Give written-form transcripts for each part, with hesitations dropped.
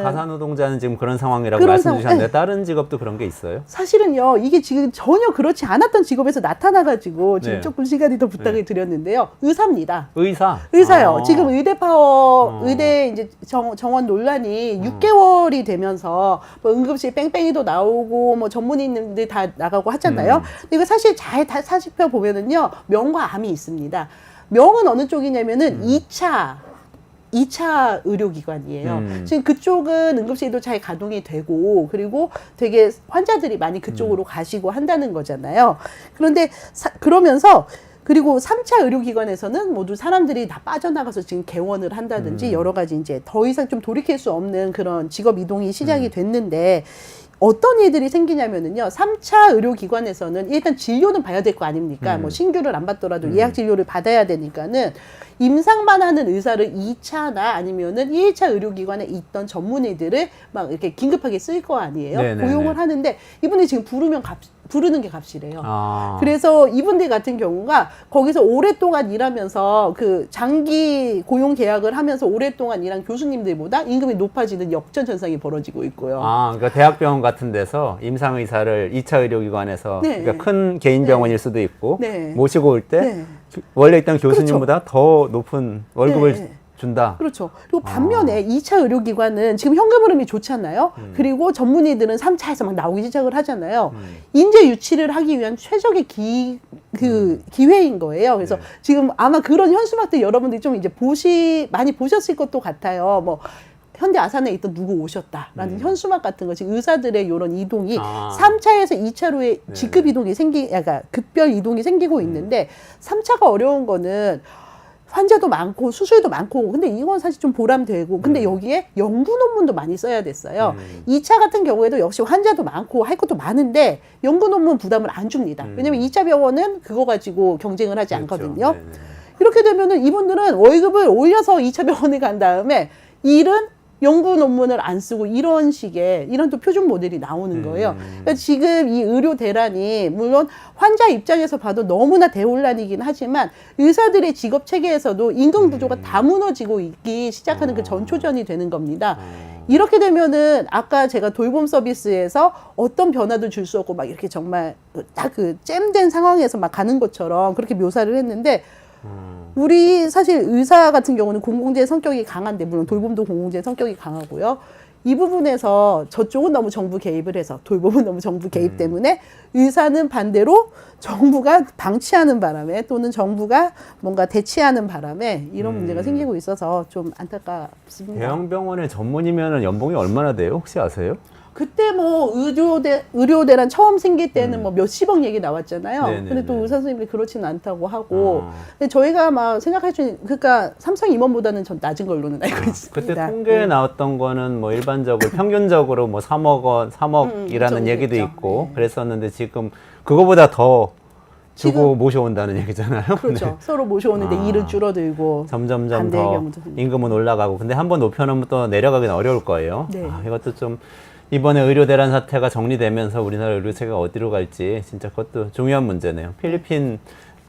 가사노동자는 지금 그런 상황이라고 그런 말씀 주셨는데 네. 다른 직업도 그런 게 있어요? 사실은요, 이게 지금 전혀 그렇지 않았던 직업에서 나타나가지고 지금 네. 조금 시간이 더 부탁을 드렸는데요. 의사입니다. 의사요. 지금 의대 파워, 의대 이제 정원 논란이 6개월이 되면서 뭐 응급실 뺑뺑이도 나오고 뭐 전문의님들 다 나가고 하잖아요. 근데 이거 사실 잘 다 살펴보면은요, 명과 암이 있습니다. 명은 어느 쪽이냐면은 2차 의료기관이에요. 지금 그쪽은 응급실도 잘 가동이 되고, 그리고 되게 환자들이 많이 그쪽으로 가시고 한다는 거잖아요. 그런데 그러면서 그리고 3차 의료기관에서는 모두 사람들이 다 빠져나가서 지금 개원을 한다든지 여러 가지 이제 더 이상 좀 돌이킬 수 없는 그런 직업 이동이 시작이 됐는데, 어떤 일들이 생기냐면은요, 3차 의료기관에서는 일단 진료는 봐야 될 거 아닙니까? 뭐 신규를 안 받더라도 예약 진료를 받아야 되니까는 임상만 하는 의사를 2차나 아니면은 1차 의료기관에 있던 전문의들을 막 이렇게 긴급하게 쓸 거 아니에요? 네네네. 고용을 하는데 이분이 지금 부르는 게 값이래요. 아. 그래서 이분들 같은 경우가 거기서 오랫동안 일하면서 그 장기 고용 계약을 하면서 오랫동안 일한 교수님들보다 임금이 높아지는 역전현상이 벌어지고 있고요. 아, 그러니까 대학병원 같은 데서 임상의사를 2차 의료기관에서 네. 그러니까 큰 개인병원일 수도 있고 네. 모시고 올 때 네. 원래 있던 교수님보다 더 높은 월급을 네. 준다. 그렇죠. 그리고 반면에 2차 의료기관은 지금 현금 흐름이 좋지 않나요? 그리고 전문의들은 3차에서 막 나오기 시작을 하잖아요. 인재 유치를 하기 위한 최적의 기회인 거예요. 그래서 네. 지금 아마 그런 현수막들 여러분들이 좀 이제 많이 보셨을 것도 같아요. 뭐 현대 아산에 있던 누구 오셨다라는 현수막 같은 거, 지금 의사들의 이런 이동이 3차에서 2차로의 직급 이동이 약간 급별 이동이 생기고 있는데 3차가 어려운 거는 환자도 많고 수술도 많고, 근데 이건 사실 좀 보람되고, 근데 여기에 연구 논문도 많이 써야 됐어요. 2차 같은 경우에도 역시 환자도 많고 할 것도 많은데 연구 논문 부담을 안 줍니다. 왜냐면 2차 병원은 그거 가지고 경쟁을 하지 그렇죠. 않거든요. 네네. 이렇게 되면은 이분들은 월급을 올려서 2차 병원에 간 다음에 일은 연구 논문을 안 쓰고 이런 식의 이런 또 표준 모델이 나오는 거예요. 그러니까 지금 이 의료 대란이 물론 환자 입장에서 봐도 너무나 대혼란이긴 하지만 의사들의 직업 체계에서도 임금 구조가 다 무너지고 있기 시작하는 그 전초전이 되는 겁니다. 이렇게 되면은 아까 제가 돌봄 서비스에서 어떤 변화도 줄 수 없고 막 이렇게 정말 딱 그 잼된 상황에서 막 가는 것처럼 그렇게 묘사를 했는데, 우리 사실 의사 같은 경우는 공공재 성격이 강한데, 물론 돌봄도 공공재 성격이 강하고요. 이 부분에서 저쪽은 너무 정부 개입을 해서 돌봄은 너무 정부 개입 때문에 의사는 반대로 정부가 방치하는 바람에 또는 정부가 뭔가 대치하는 바람에 이런 문제가 생기고 있어서 좀 안타깝습니다. 대형 병원의 전문이면 연봉이 얼마나 돼요? 혹시 아세요? 그때 뭐 의료대란 처음 생길 때는 뭐 몇십억 얘기 나왔잖아요. 네네네. 근데 또 의사 선생님들이 그렇지는 않다고 하고. 근데 저희가 막 생각할 수 있는, 그러니까 삼성 임원보다는 전 낮은 걸로는 알고 있습니다. 그때 통계에 나왔던 거는 뭐 일반적으로 평균적으로 뭐 3억 원, 3억이라는 얘기도 정도였죠. 있고 네. 그랬었는데 지금 그거보다 더 주고 지금- 모셔온다는 얘기잖아요. 그렇죠. 네. 서로 모셔오는데 일은 줄어들고. 점점점 반대의 더 경우도 생기고. 임금은 올라가고, 근데 한번 높여놓으면 또 내려가기는 어려울 거예요. 네. 이것도 좀 이번에 의료 대란 사태가 정리되면서 우리나라 의료 체계가 어디로 갈지 진짜 그것도 중요한 문제네요. 필리핀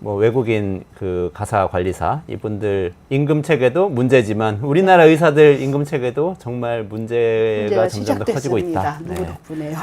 뭐 외국인 그 가사 관리사 이분들 임금 체계도 문제지만 우리나라 의사들 임금 체계도 정말 문제가 점점 더 커지고 있다. 누구 덕분에요.